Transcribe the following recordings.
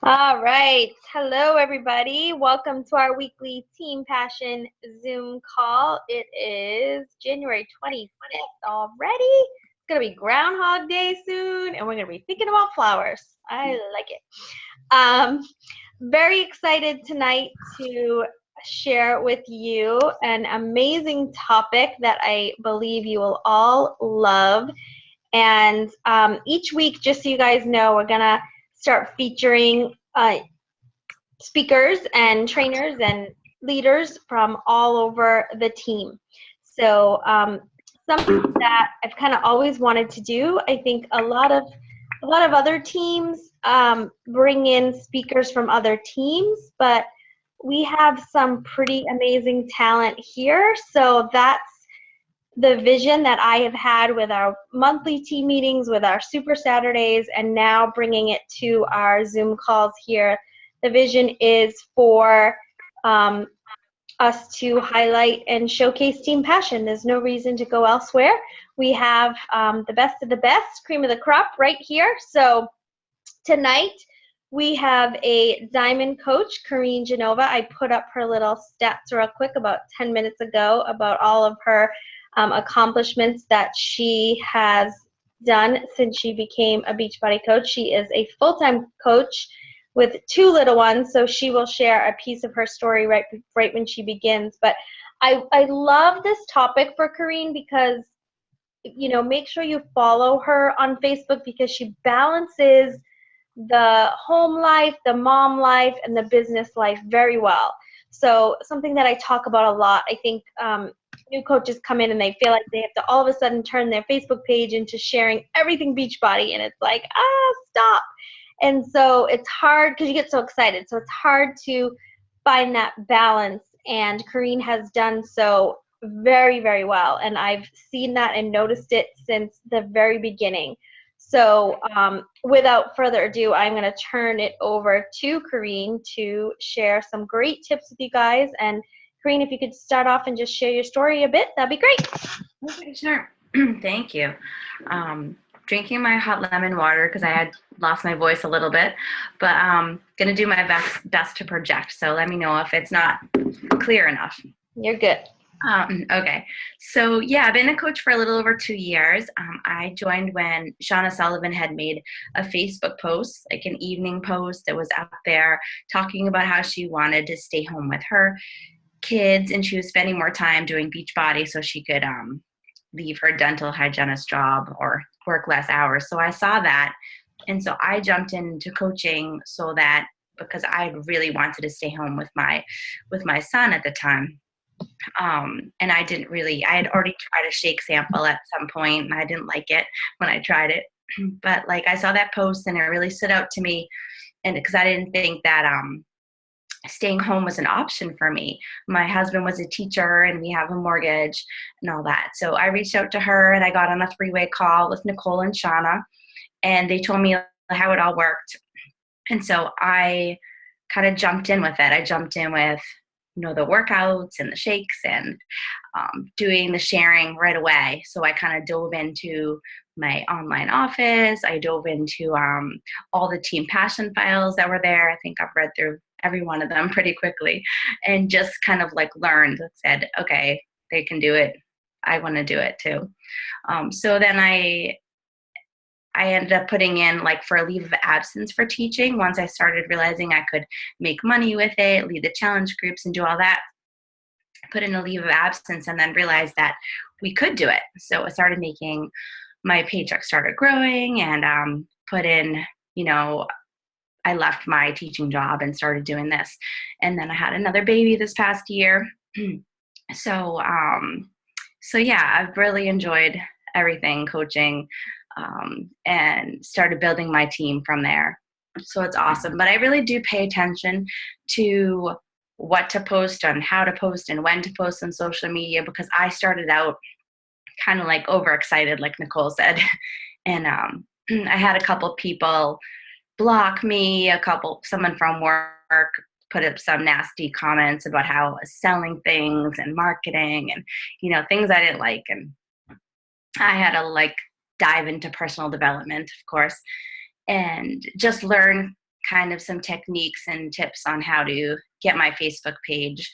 All right. Hello, everybody. Welcome to our weekly Team Passion Zoom call. It is January 25th already. It's going to be Groundhog Day soon, and we're going to be thinking about flowers. I like it. Very excited tonight to share with you an amazing topic that I believe you will all love. And each week, just so you guys know, we're going to start featuring speakers and trainers and leaders from all over the team. So something that I've kind of always wanted to do. I think a lot of other teams bring in speakers from other teams, but we have some pretty amazing talent here. So that's the vision that I have had with our monthly team meetings, with our Super Saturdays, and now bringing it to our Zoom calls here. The vision is for us to highlight and showcase team passion. There's no reason to go elsewhere. We have the best of the best, cream of the crop right here. So tonight we have a diamond coach, Corinne Genova. I put up her little stats real quick about 10 minutes ago about all of her accomplishments that she has done since she became a Beachbody coach. She is a full-time coach with 2 little ones, so she will share a piece of her story right when she begins. But I love this topic for Corinne because, you know, make sure you follow her on Facebook because she balances the home life, the mom life, and the business life very well. So something that I talk about a lot, I think new coaches come in and they feel like they have to all of a sudden turn their Facebook page into sharing everything Beachbody, and it's like, stop. And so it's hard because you get so excited. So it's hard to find that balance, and Corinne has done so very, very well. And I've seen that and noticed it since the very beginning. So without further ado, I'm going to turn it over to Corinne to share some great tips with you guys. And Corinne, if you could start off and just share your story a bit, that'd be great. Okay, sure. Thank you. Drinking my hot lemon water because I had lost my voice a little bit, but going to do my best to project. So let me know if it's not clear enough. You're good. Okay. So yeah, I've been a coach for a little over 2 years. I joined when Shauna Sullivan had made a Facebook post, like an evening post that was up there talking about how she wanted to stay home with her kids and she was spending more time doing Beachbody so she could leave her dental hygienist job or work less hours. So I saw that. And so I jumped into coaching so that because I really wanted to stay home with my son at the time. And I had already tried a shake sample at some point and I didn't like it when I tried it. But like I saw that post and it really stood out to me. And because I didn't think that staying home was an option for me. My husband was a teacher and we have a mortgage and all that. So I reached out to her and I got on a 3-way call with Nicole and Shauna and they told me how it all worked. And so I kind of jumped in with it. I jumped in with, the workouts and the shakes and doing the sharing right away. So I kind of dove into my online office. I dove into all the team passion files that were there. I think I've read through every one of them pretty quickly and just kind of like learned, said, okay, they can do it. I want to do it too. So then I ended up putting in like for a leave of absence for teaching. Once I started realizing I could make money with it, lead the challenge groups and do all that, put in a leave of absence and then realized that we could do it. So I started making, my paycheck started growing and put in, I left my teaching job and started doing this. And then I had another baby this past year. So yeah, I've really enjoyed everything, coaching, and started building my team from there. So it's awesome. But I really do pay attention to what to post and how to post and when to post on social media because I started out kind of like overexcited, like Nicole said. And I had a couple people block me, someone from work put up some nasty comments about how I was selling things and marketing and, things I didn't like. And I had to dive into personal development, of course, and just learn kind of some techniques and tips on how to get my Facebook page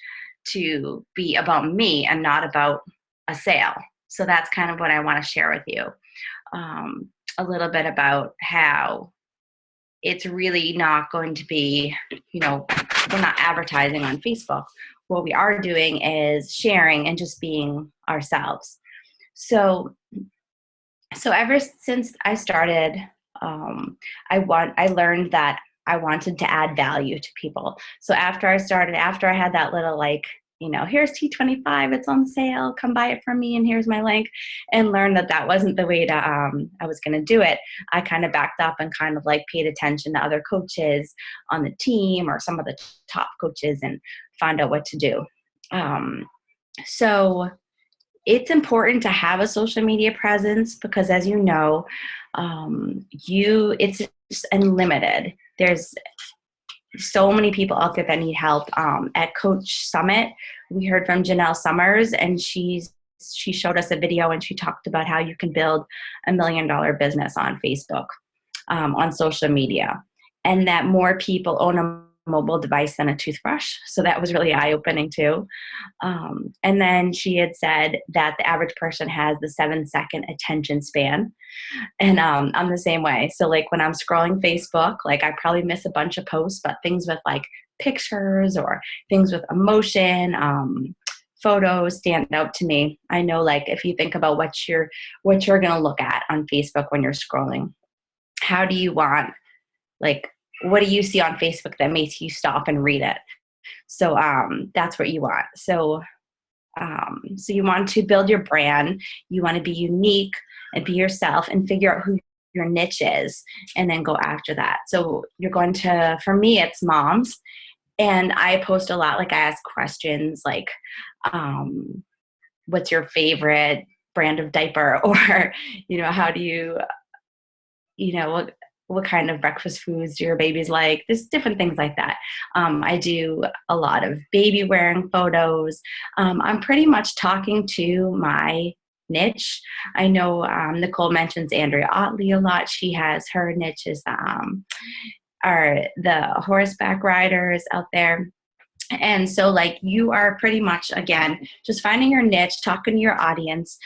to be about me and not about a sale. So that's kind of what I want to share with you. A little bit about how it's really not going to be, we're not advertising on Facebook. What we are doing is sharing and just being ourselves. So ever since I started, I learned that I wanted to add value to people. So after I had that little here's T25, it's on sale, come buy it from me, and here's my link, and learned that wasn't the way to I was going to do it. I kind of backed up and kind of paid attention to other coaches on the team or some of the top coaches and found out what to do. So it's important to have a social media presence because, as you know, it's just unlimited. There's so many people out there that need help. At Coach Summit, we heard from Janelle Summers, and she showed us a video, and she talked about how you can build $1 million business on Facebook, on social media, and that more people own a mobile device than a toothbrush. So that was really eye-opening too. And then she had said that the average person has the 7-second attention span. And I'm the same way. So when I'm scrolling Facebook, I probably miss a bunch of posts, but things with pictures or things with emotion, photos stand out to me. I know if you think about what you're going to look at on Facebook when you're scrolling, how do you want, what do you see on Facebook that makes you stop and read it? So that's what you want. So you want to build your brand. You want to be unique and be yourself and figure out who your niche is and then go after that. So for me, it's moms. And I post a lot, I ask questions what's your favorite brand of diaper? Or, how do you, what kind of breakfast foods do your babies like? There's different things like that. I do a lot of baby wearing photos. I'm pretty much talking to my niche. I know Nicole mentions Andrea Otley a lot. She has her niches are the horseback riders out there. And so you are pretty much, again, just finding your niche, talking to your audience,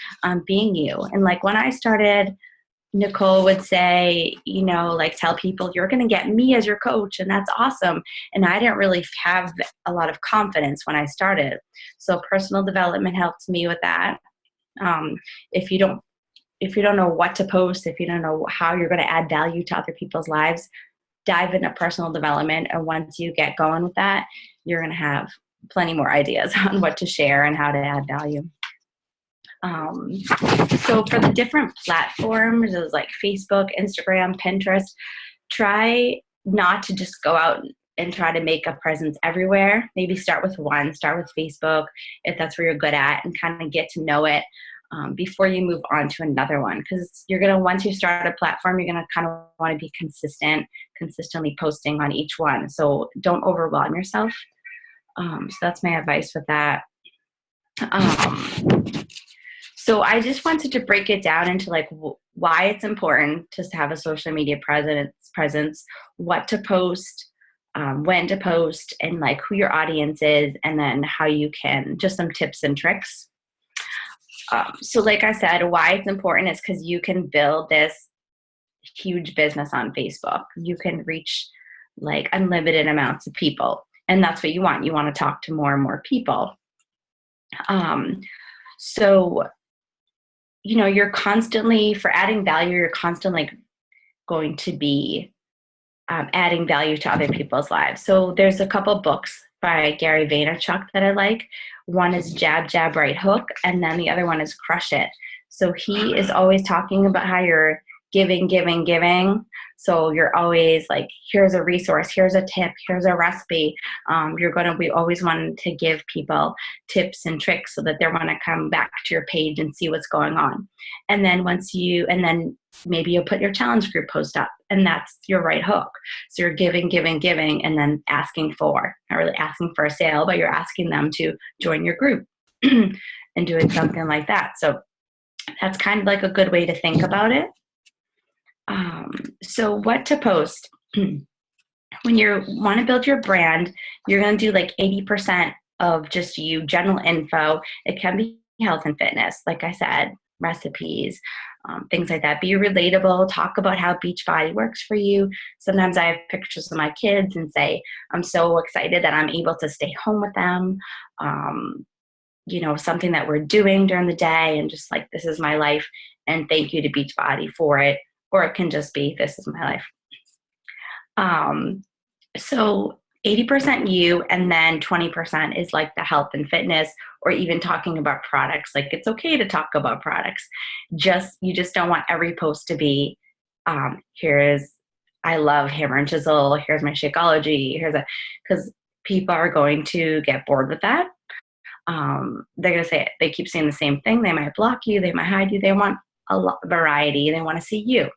being you. And when I started, Nicole would say, tell people you're going to get me as your coach, and that's awesome. And I didn't really have a lot of confidence when I started. So personal development helped me with that. If you don't know what to post, if you don't know how you're going to add value to other people's lives, dive into personal development. And once you get going with that, you're going to have plenty more ideas on what to share and how to add value. So for the different platforms, it was Facebook, Instagram, Pinterest, try not to just go out and try to make a presence everywhere. Maybe start with Facebook if that's where you're good at, and kind of get to know it before you move on to another one. Because once you start a platform, you're going to kind of want to be consistently posting on each one. So don't overwhelm yourself. So that's my advice with that. So I just wanted to break it down into why it's important to have a social media presence, what to post, when to post, and who your audience is, and then how you can, just some tips and tricks. So like I said, why it's important is because you can build this huge business on Facebook. You can reach unlimited amounts of people, and that's what you want. You want to talk to more and more people. So you're constantly, for adding value, you're constantly going to be adding value to other people's lives. So there's a couple books by Gary Vaynerchuk that I like. One is Jab, Jab, Right Hook, and then the other one is Crush It. So he is always talking about how you're giving, giving, giving. So you're always here's a resource, here's a tip, here's a recipe. We always want to give people tips and tricks so that they want to come back to your page and see what's going on. And then maybe you'll put your challenge group post up, and that's your right hook. So you're giving, giving, giving, and then not really asking for a sale, but you're asking them to join your group and doing something like that. So that's kind of a good way to think about it. So what to post? when you want to build your brand, you're going to do like 80% of just you, general info. It can be health and fitness, like I said, recipes, things like that. Be relatable, talk about how Beachbody works for you. Sometimes I have pictures of my kids and say, I'm so excited that I'm able to stay home with them. Something that we're doing during the day, and just like, this is my life, and thank you to Beachbody for it. Or it can just be, this is my life. So 80% you, and then 20% is like the health and fitness, or even talking about products. Like, it's okay to talk about products. You just don't want every post to be, I love hammer and chisel. Here's my Shakeology. Because people are going to get bored with that. They're going to say it. They keep saying the same thing. They might block you. They might hide you. They want a lot of variety. They want to see you.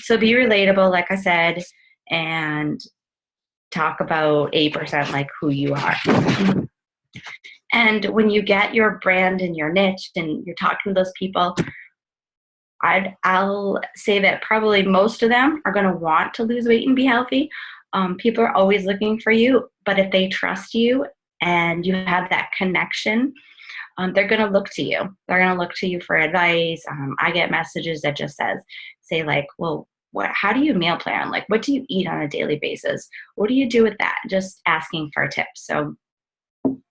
So be relatable, like I said, and talk about 8% like who you are. And when you get your brand and your niche and you're talking to those people, I'll say that probably most of them are going to want to lose weight and be healthy. People are always looking for you, but if they trust you and you have that connection, they're going to look to you. They're going to look to you for advice. I get messages that just say like, well, how do you meal plan? Like, what do you eat on a daily basis? What do you do with that? Just asking for tips. So,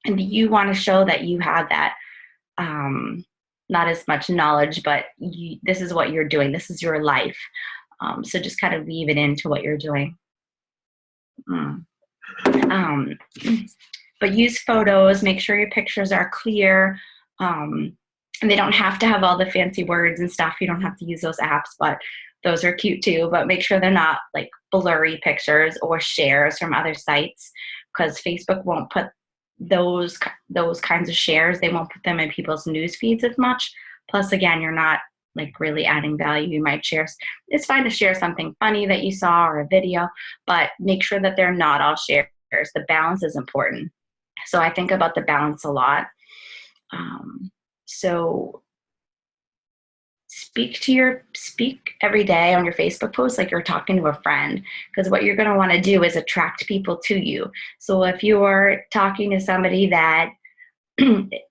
and you want to show that you have that, not as much knowledge, but this is what you're doing. This is your life. So just kind of weave it into what you're doing. But use photos, make sure your pictures are clear. And they don't have to have all the fancy words and stuff. You don't have to use those apps, but those are cute too. But make sure they're not like blurry pictures or shares from other sites, because Facebook won't put those kinds of shares. They won't put them in people's news feeds as much. Plus, again, you're not like really adding value. You might share. It's fine to share something funny that you saw or a video, but make sure that they're not all shares. The balance is important. So I think about the balance a lot. So speak every day on your Facebook post like you're talking to a friend, because what you're going to want to do is attract people to you. So if you're talking to somebody that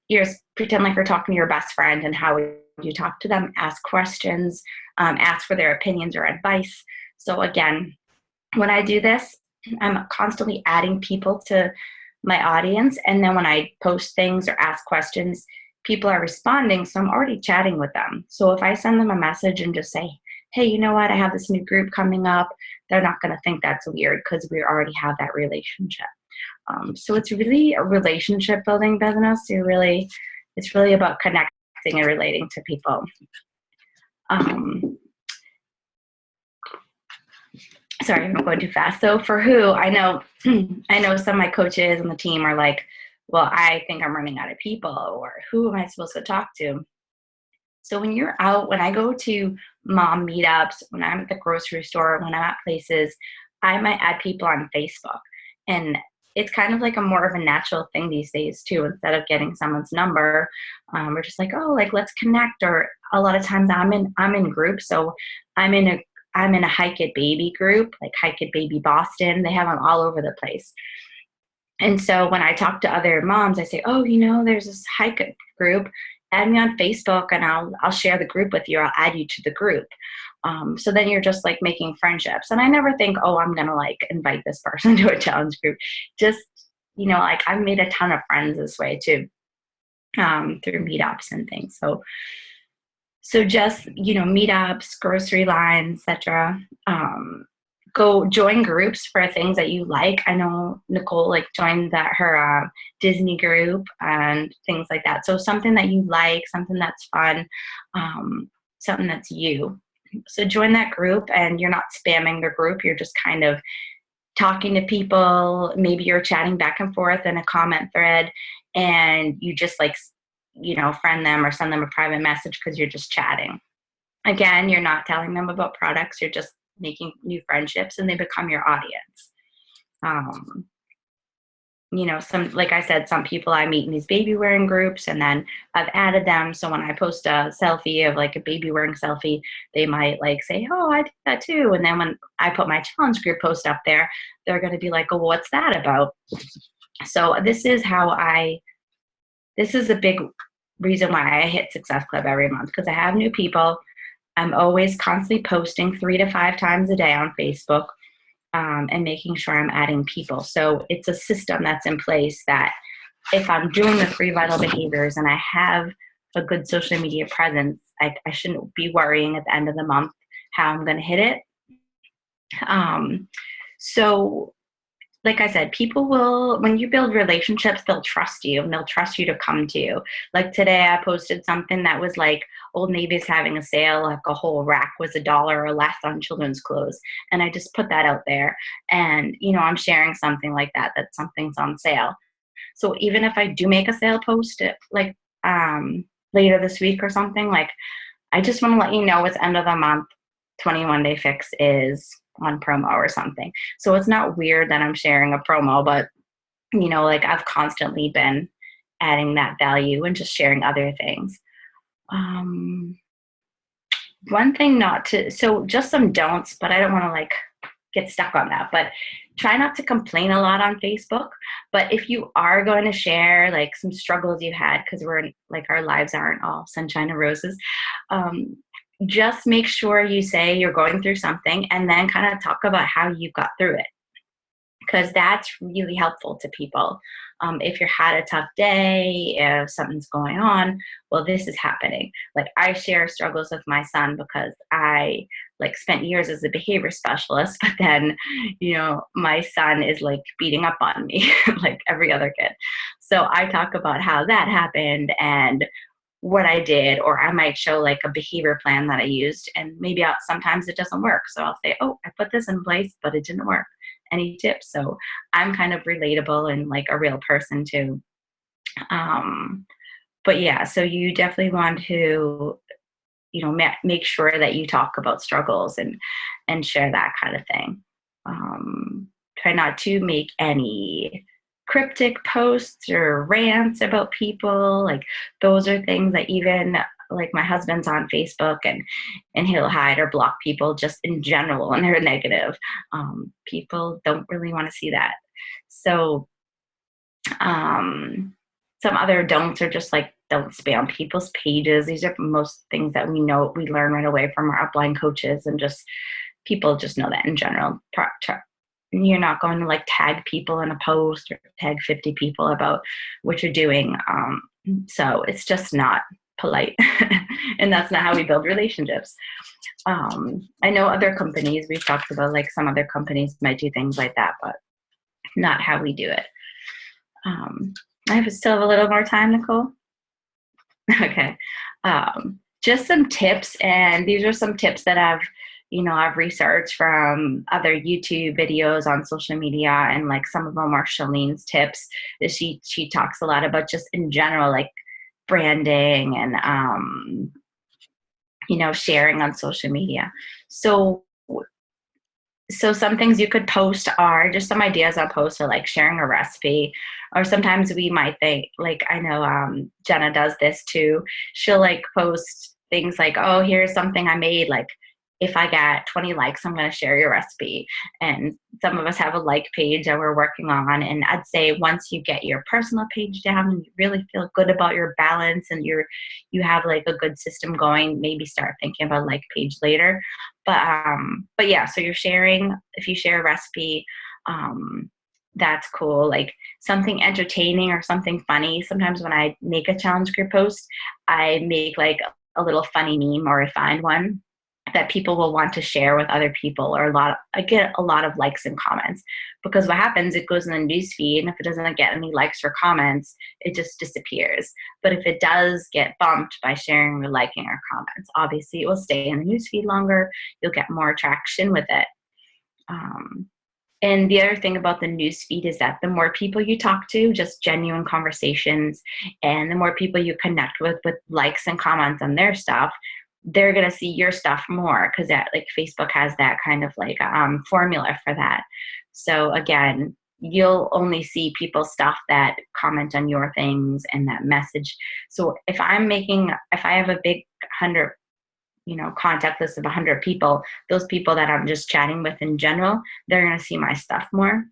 you're pretend like you're talking to your best friend, and how would you talk to them? Ask questions, ask for their opinions or advice. So again, when I do this, I'm constantly adding people to my audience. And then when I post things or ask questions, people are responding. So I'm already chatting with them. So if I send them a message and just say, hey, you know what? I have this new group coming up. They're not going to think that's weird, because we already have that relationship. So it's really a relationship building business. It's really about connecting and relating to people. Sorry, I'm going too fast. So for who, I know some of my coaches and the team are like, well, I think I'm running out of people, or who am I supposed to talk to? So when you're out, when I go to mom meetups, when I'm at the grocery store, when I'm at places, I might add people on Facebook. And it's kind of like a more of a natural thing these days too. Instead of getting someone's number, we're just like, oh, like, let's connect. Or a lot of times I'm in groups. So I'm in a Hike It Baby group, like Hike It Baby Boston. They have them all over the place. And so when I talk to other moms, I say, oh, there's this Hike It group. Add me on Facebook, and I'll share the group with you. I'll add you to the group. So then you're just like making friendships. And I never think, oh, I'm going to like invite this person to a challenge group. Just, like, I've made a ton of friends this way too, through meetups and things. So just, meetups, grocery lines, etc. Go join groups for things that you like. I know Nicole joined her Disney group and things like that. So something that you like, something that's fun, something that's you. So join that group, and you're not spamming the group. You're just kind of talking to people. Maybe you're chatting back and forth in a comment thread, and you just friend them or send them a private message because you're just chatting. Again, you're not telling them about products. You're just making new friendships, and they become your audience. some, like I said, some people I meet in these baby wearing groups, and then I've added them. So when I post a selfie of like a baby wearing selfie, they might like say, oh, I did that too. And then when I put my challenge group post up there, they're going to be like, oh, well, what's that about? So this is a big reason why I hit Success Club every month, because I have new people. I'm always constantly posting 3 to 5 times a day on Facebook, and making sure I'm adding people. So it's a system that's in place that if I'm doing the 3 vital behaviors and I have a good social media presence, I shouldn't be worrying at the end of the month how I'm going to hit it. So like I said, people will, when you build relationships, they'll trust you and they'll trust you to come to you. Like today I posted something that was like Old Navy's having a sale, like a whole rack was $1 or less on children's clothes. And I just put that out there, and, I'm sharing something like that something's on sale. So even if I do make a sale post, like, later this week or something, like, I just want to let you know it's end of the month, 21 Day Fix is on promo or something. So it's not weird that I'm sharing a promo, but like I've constantly been adding that value and just sharing other things. One thing so just some don'ts, but I don't want to like get stuck on that, but try not to complain a lot on Facebook. But if you are going to share like some struggles you had, because we're like, our lives aren't all sunshine and roses, just make sure you say you're going through something and then kind of talk about how you got through it, because that's really helpful to people. If you're had a tough day, if something's going on, well, this is happening. Like I share struggles with my son because I like spent years as a behavior specialist, but then, my son is like beating up on me like every other kid. So I talk about how that happened and what I did, or I might show like a behavior plan that I used, and maybe sometimes it doesn't work. So I'll say, oh, I put this in place, but it didn't work. Any tips? So I'm kind of relatable and like a real person too. But yeah, so you definitely want to, make sure that you talk about struggles and share that kind of thing. Try not to make any cryptic posts or rants about people. Like those are things that even like my husband's on Facebook, and he'll hide or block people just in general when they're negative. People don't really want to see that. So some other don'ts are just like, don't spam people's pages. These are most things that we learn right away from our upline coaches, and just people just know that in general. You're not going to like tag people in a post or tag 50 people about what you're doing. So it's just not polite. And that's not how we build relationships. I know other companies, we've talked about like some other companies might do things like that, but not how we do it. I still have a little more time, Nicole. Okay. Just some tips, and these are some tips that I've researched from other YouTube videos on social media, and like some of them are Shalene's tips. She talks a lot about just in general, like branding and sharing on social media. So some things you could post are just some ideas on posts, or like sharing a recipe. Or sometimes we might think, like, I know Jenna does this too. She'll like post things like, oh, here's something I made. Like if I get 20 likes, I'm going to share your recipe. And some of us have a like page that we're working on. And I'd say once you get your personal page down and you really feel good about your balance and you have like a good system going, maybe start thinking about like page later. But yeah, so if you share a recipe, that's cool. Like something entertaining or something funny. Sometimes when I make a challenge group post, I make like a little funny meme, or I find one that people will want to share with other people, or I get a lot of likes and comments, because what happens, it goes in the news feed, and if it doesn't get any likes or comments, it just disappears. But if it does get bumped by sharing or liking or comments, obviously it will stay in the news feed longer. You'll get more traction with it. And the other thing about the news feed is that the more people you talk to, just genuine conversations, and the more people you connect with likes and comments on their stuff, they're going to see your stuff more, because that like Facebook has that kind of like formula for that. So again, you'll only see people's stuff that comment on your things and that message. So if I have a big 100, contact list of 100 people, those people that I'm just chatting with in general, they're going to see my stuff more.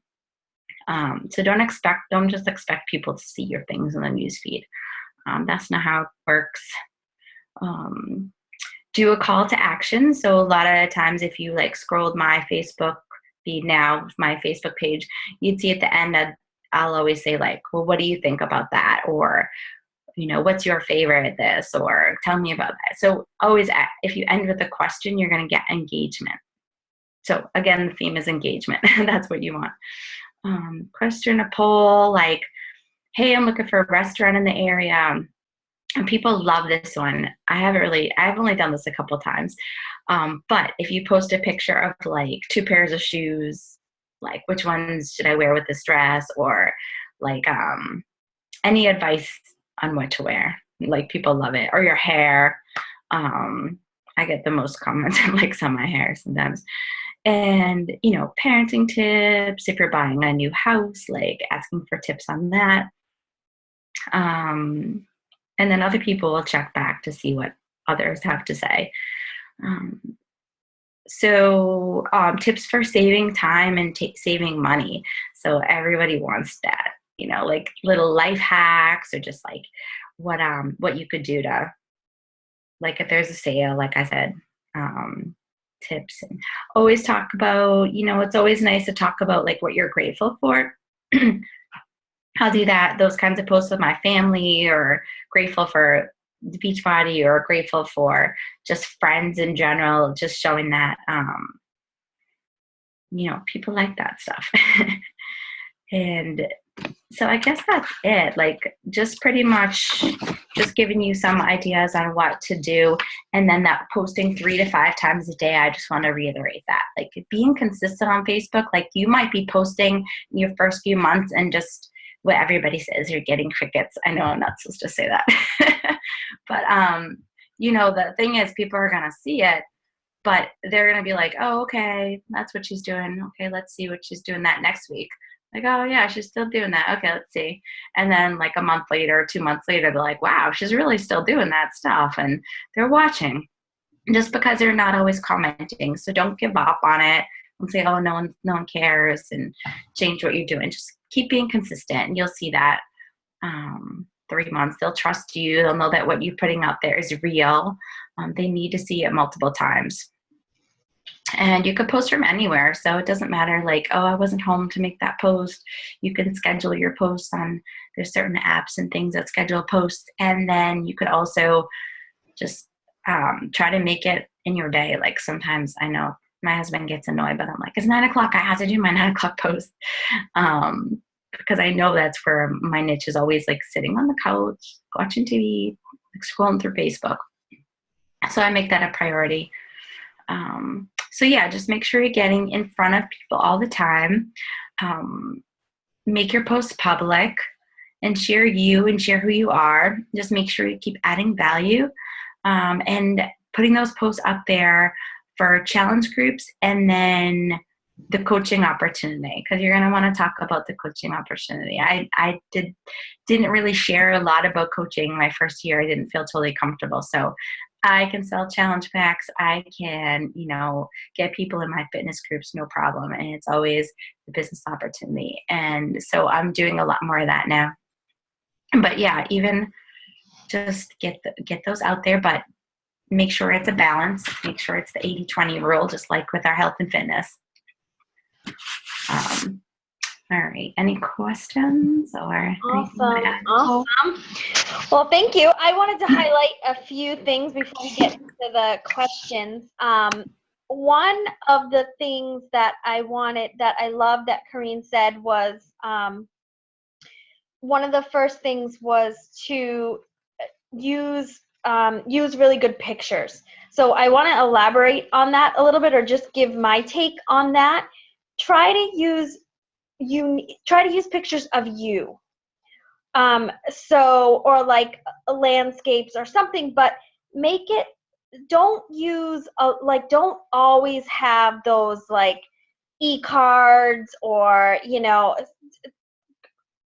So don't just expect people to see your things in the newsfeed. That's not how it works. Do a call to action. So a lot of times if you like scrolled my Facebook feed now, my Facebook page, you'd see at the end that I'll always say like, well, what do you think about that? Or, what's your favorite this? Or tell me about that. So always, if you end with a question, you're going to get engagement. So again, the theme is engagement. That's what you want. Question, a poll, like, hey, I'm looking for a restaurant in the area. And people love this one. I've only done this a couple times. But if you post a picture of like 2 pairs of shoes, like which ones should I wear with this dress, or like any advice on what to wear, like people love it, or your hair. I get the most comments on like some of my hair sometimes. And, parenting tips, if you're buying a new house, like asking for tips on that. And then other people will check back to see what others have to say. So tips for saving time and saving money. So everybody wants that, like little life hacks, or just like what you could do to, like if there's a sale, like I said, tips. And always talk about, it's always nice to talk about like what you're grateful for. I'll do those kinds of posts with my family, or grateful for the beach body, or grateful for just friends in general, just showing that, people like that stuff. And so I guess that's it. Like just pretty much just giving you some ideas on what to do. And then that posting 3 to 5 times a day, I just want to reiterate that. Like being consistent on Facebook, like you might be posting in your first few months and just what everybody says, you're getting crickets. I know I'm not supposed to say that. But, the thing is people are going to see it, but they're going to be like, oh, okay, that's what she's doing. Okay, let's see what she's doing that next week. Like, oh, yeah, she's still doing that. Okay, let's see. And then like a month later, 2 months later, they're like, wow, she's really still doing that stuff. And they're watching just because they're not always commenting. So don't give up on it and say, oh, no one cares, and change what you're doing. Just keep being consistent, and you'll see that 3 months, they'll trust you. They'll know that what you're putting out there is real. They need to see it multiple times. And you could post from anywhere. So it doesn't matter like, oh, I wasn't home to make that post. You can schedule your posts on, there's certain apps and things that schedule posts. And then you could also just try to make it in your day. Like sometimes I know my husband gets annoyed, but I'm like, it's 9 o'clock. I have to do my 9 o'clock post. Because I know that's where my niche is, always like sitting on the couch, watching TV, like scrolling through Facebook. So I make that a priority. So yeah, just make sure you're getting in front of people all the time. Make your posts public and share you and share who you are. Just make sure you keep adding value and putting those posts up there for challenge groups, and then the coaching opportunity, because you're going to want to talk about the coaching opportunity. I didn't really share a lot about coaching my first year. I didn't feel totally comfortable. So I can sell challenge packs. I can, get people in my fitness groups, no problem. And it's always the business opportunity. And so I'm doing a lot more of that now. But yeah, even just get those out there, but make sure it's a balance. Make sure it's the 80-20 rule, just like with our health and fitness. All right. Any questions or Awesome. Well, thank you. I wanted to highlight a few things before we get into the questions. One of the things that I love that Corinne said was one of the first things was to use really good pictures. So I want to elaborate on that a little bit, or just give my take on that. Try to use pictures of you. Or like landscapes or something, but make it, don't use, don't always have those like e-cards or,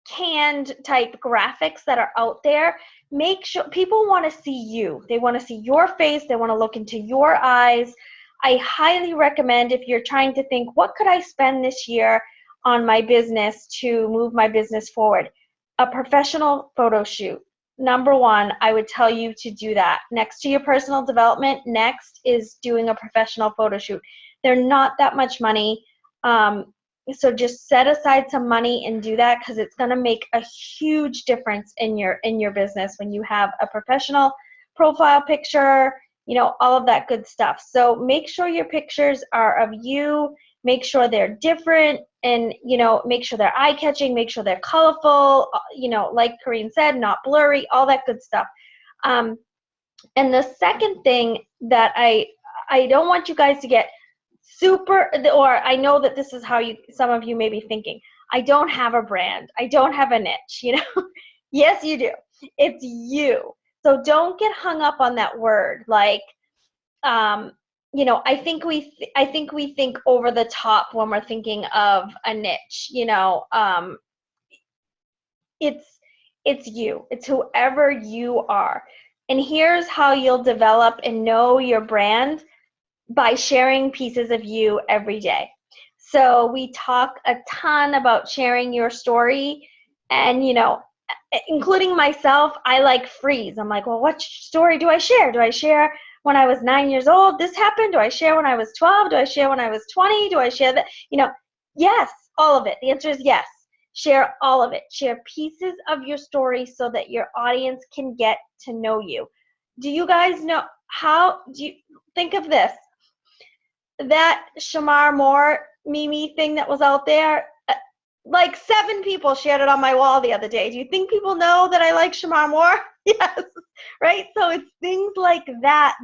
canned type graphics that are out there. Make sure people want to see you. They want to see your face. They want to look into your eyes. I highly recommend, if you're trying to think, what could I spend this year on my business to move my business forward? A professional photo shoot. Number one, I would tell you to do that. Next to your personal development, next is doing a professional photo shoot. They're not that much money. So just set aside some money and do that, because it's going to make a huge difference in your business when you have a professional profile picture, all of that good stuff. So make sure your pictures are of you, make sure they're different, and make sure they're eye-catching, make sure they're colorful, like Corinne said, not blurry, all that good stuff. And the second thing that I don't want you guys to get or I know that this is how some of you may be thinking, I don't have a brand, I don't have a niche, Yes, you do. It's you. So don't get hung up on that word. Like, I think we think over the top when we're thinking of a niche. It's you. It's whoever you are. And here's how you'll develop and know your brand: by sharing pieces of you every day. So we talk a ton about sharing your story, and including myself, I like freeze. I'm like, well, what story do I share? Do I share when I was 9 years old, this happened? Do I share when I was 12? Do I share when I was 20? Do I share that? Yes, all of it. The answer is yes. Share all of it. Share pieces of your story so that your audience can get to know you. Do you guys know do you think of this? That Shamar Moore Mimi thing that was out there, like 7 people shared it on my wall the other day. Do you think people know that I like Shamar Moore? Yes, right? So it's things like that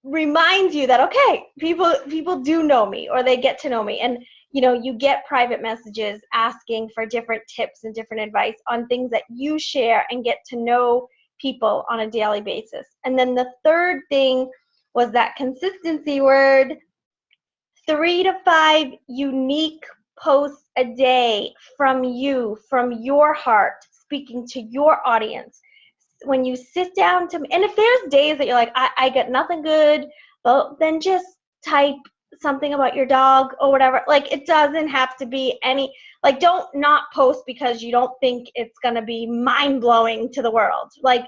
remind you that, okay, people do know me, or they get to know me. And you get private messages asking for different tips and different advice on things that you share, and get to know people on a daily basis. And then the third thing was that consistency word. 3 to 5 unique posts a day from you, from your heart, speaking to your audience. When you sit down and if there's days that you're like, I got nothing good, well, then just type something about your dog or whatever. Like, it doesn't have to be don't not post because you don't think it's going to be mind-blowing to the world. Like,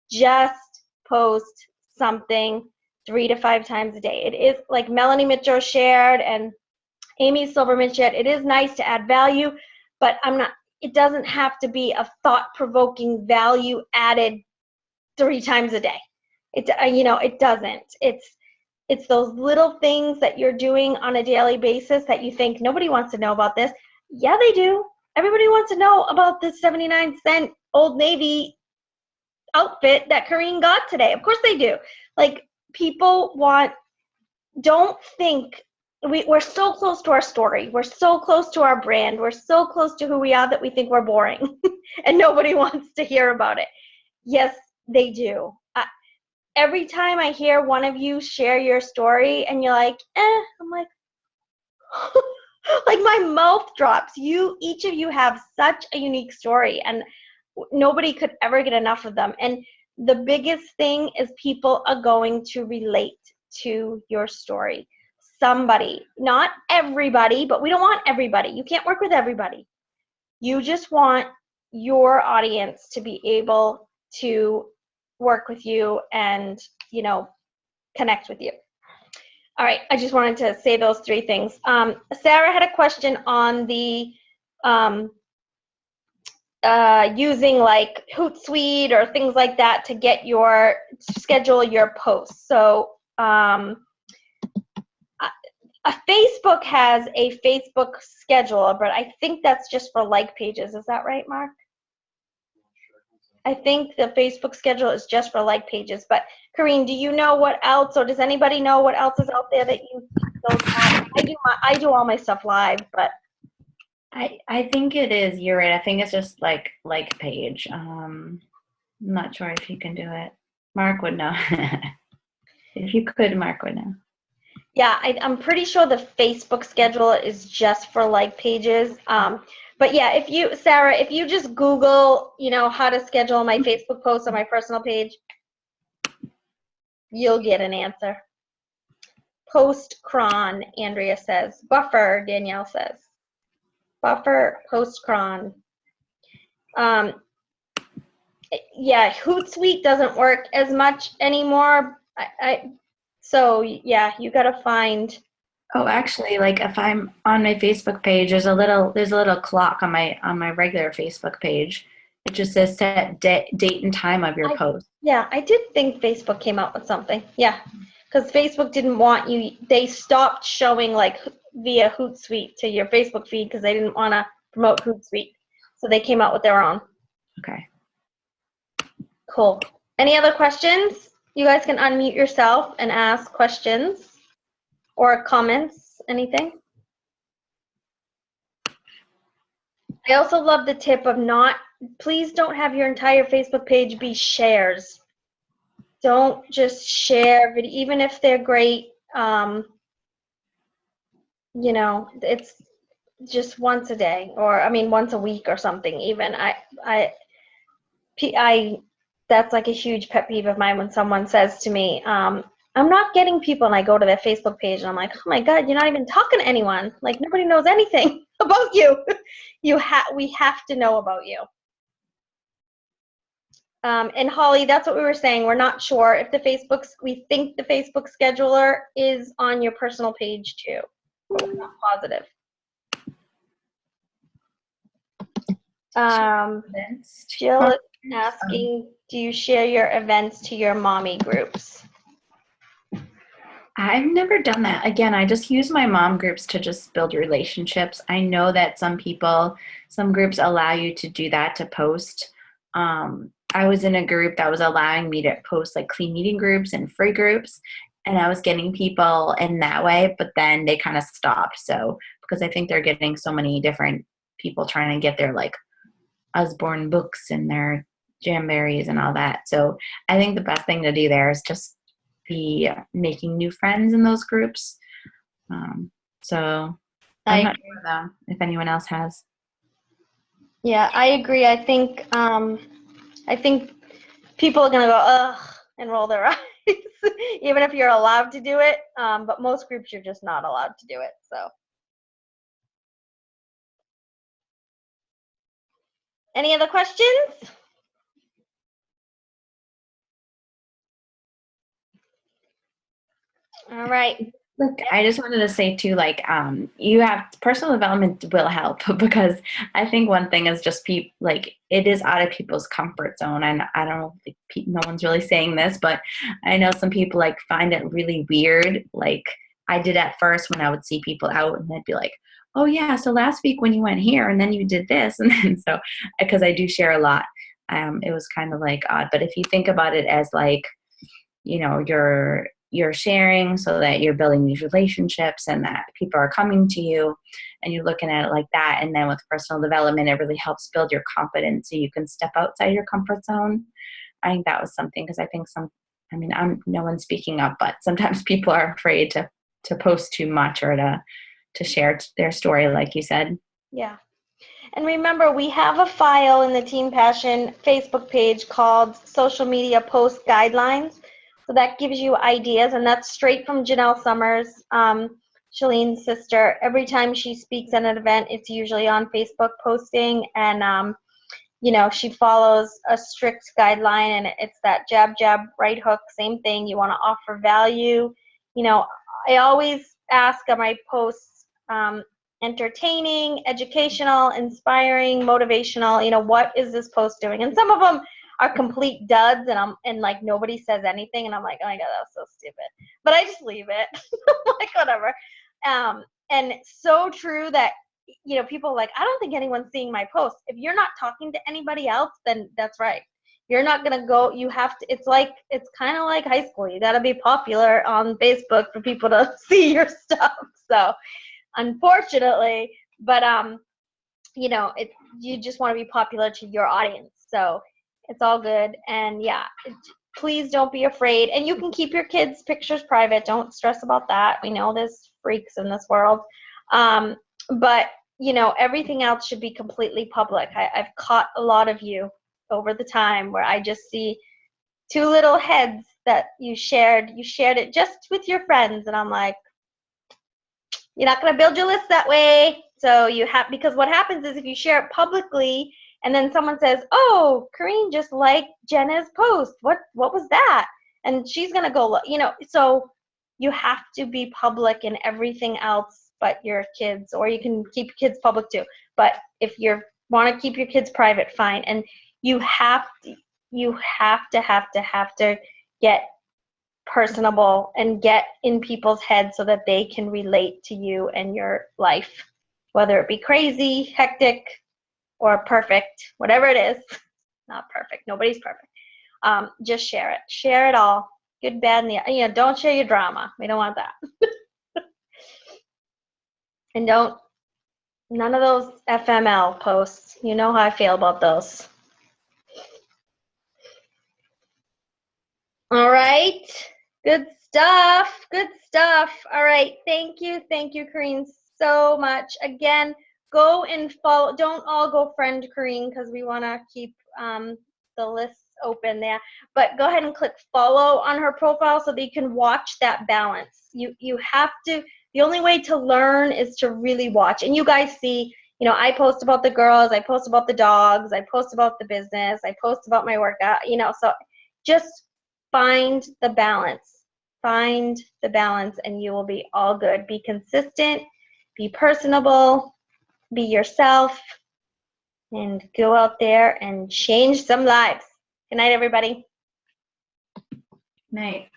just post something 3 to 5 times a day. It is, like Melanie Mitchell shared and Amy Silverman shared, it is nice to add value, but it doesn't have to be a thought-provoking, value-added 3 times a day. It doesn't. It's those little things that you're doing on a daily basis that you think nobody wants to know about this. Yeah, they do. Everybody wants to know about the 79-cent Old Navy outfit that Corinne got today. Of course they do. Like, people don't think, we're so close to our story. We're so close to our brand. We're so close to who we are that we think we're boring and nobody wants to hear about it. Yes, they do. Every time I hear one of you share your story and you're like, I'm like, like my mouth drops. Each of you have such a unique story, and nobody could ever get enough of them. And the biggest thing is people are going to relate to your story. Somebody, not everybody, but we don't want everybody. You can't work with everybody. You just want your audience to be able to work with you and, connect with you. All right, I just wanted to say those 3 things. Sarah had a question on the using like Hootsuite or things like that to schedule your posts. So Facebook has a Facebook scheduler, but I think that's just for like pages. Is that right, Mark? I think the Facebook schedule is just for like pages. But Corinne, do you know what else, or does anybody know what else is out there that you don't have? I do all my stuff live, but I think it is. You're right. I think it's just like page. I'm not sure if you can do it. Mark would know. If you could, Mark would know. Yeah, I'm pretty sure the Facebook scheduler is just for like pages. But yeah, if you, Sarah, if you just Google, how to schedule my Facebook post on my personal page, you'll get an answer. Post cron, Andrea says. Buffer, Danielle says. Buffer, post cron. Yeah, Hootsuite doesn't work as much anymore. So yeah, you gotta find. Oh, actually, like if I'm on my Facebook page, there's a little clock on my regular Facebook page. It just says set date and time of your post. Yeah, I did think Facebook came out with something. Yeah, because Facebook didn't want you. They stopped showing like via Hootsuite to your Facebook feed because they didn't want to promote Hootsuite. So they came out with their own. Okay. Cool. Any other questions? You guys can unmute yourself and ask questions or comments, anything. I also love the tip of please don't have your entire Facebook page be shares. Don't just share, but even if they're great, it's just once a day, or once a week or something. Even that's like a huge pet peeve of mine when someone says to me, I'm not getting people, and I go to their Facebook page and I'm like, oh my God, you're not even talking to anyone. Like nobody knows anything about you. We have to know about you. And Holly, that's what we were saying. We're not sure if we think the Facebook scheduler is on your personal page too, but we're not positive. Jill is asking, do you share your events to your mommy groups? I've never done that. Again, I just use my mom groups to just build relationships. I know that some groups allow you to do that, to post. I was in a group that was allowing me to post like clean meeting groups and free groups, and I was getting people in that way, but then they kind of stopped. So, because I think they're getting so many different people trying to get their like Usborne books and their Jamberries and all that. So I think the best thing to do there is just be making new friends in those groups. So I'm not sure though if anyone else has. Yeah, I agree. I think people are gonna go ugh and roll their eyes, even if you're allowed to do it. But most groups you're just not allowed to do it. So. Any other questions? All right. Look, I just wanted to say too, like, you have personal development will help because I think one thing is just like it is out of people's comfort zone, and I don't think no one's really saying this, but I know some people like find it really weird. Like I did at first when I would see people out, and they'd be like, "Oh yeah, so last week when you went here, and then you did this," and then so because I do share a lot, it was kind of like odd. But if you think about it as like, you're sharing so that you're building these relationships and that people are coming to you, and you're looking at it like that. And then with personal development, it really helps build your confidence so you can step outside your comfort zone. I think that was something, because I think I'm no one speaking up, but sometimes people are afraid to post too much or to share their story, like you said. Yeah. And remember, we have a file in the Team Passion Facebook page called Social Media Post Guidelines. So that gives you ideas, and that's straight from Janelle Summers, Shalene's sister. Every time she speaks at an event, it's usually on Facebook posting, and she follows a strict guideline, and it's that jab, jab, right hook, same thing. You want to offer value. I always ask on my posts, entertaining, educational, inspiring, motivational. What is this post doing? And some of them are complete duds, and like nobody says anything, and I'm like, oh my God, that was so stupid. But I just leave it. Like whatever. And it's so true that people are like, I don't think anyone's seeing my post. If you're not talking to anybody else, then that's right. You're not gonna go. You have to. It's kind of like high school. You gotta be popular on Facebook for people to see your stuff. So, unfortunately, but you just want to be popular to your audience. So it's all good. And yeah, please don't be afraid. And you can keep your kids' pictures private. Don't stress about that. We know there's freaks in this world. But, you know, everything else should be completely public. I've caught a lot of you over the time where I just see two little heads that you shared it just with your friends. And I'm like, you're not going to build your list that way. So you have, because what happens is if you share it publicly and then someone says, oh, Corinne just liked Jenna's post. What was that? And she's going to go look, you know, so you have to be public in everything else but your kids, or you can keep your kids public too. But if you want to keep your kids private, fine. And you have to get personable and get in people's heads so that they can relate to you and your life, whether it be crazy, hectic, or perfect, whatever it is. Not perfect. Nobody's perfect. Just share it. Share it all. Good, bad, and the, you know, don't share your drama. We don't want that. And none of those FML posts. You know how I feel about those. All right. Good stuff. Good stuff. All right. Thank you, Corinne, so much. Again, go and follow. Don't all go friend Corinne because we want to keep the lists open there. But go ahead and click follow on her profile so that you can watch that balance. You have to. The only way to learn is to really watch. And you guys see, you know, I post about the girls, I post about the dogs, I post about the business, I post about my workout, you know, so just find the balance. Find the balance and you will be all good. Be consistent, be personable, be yourself, and go out there and change some lives. Good night, everybody. Night.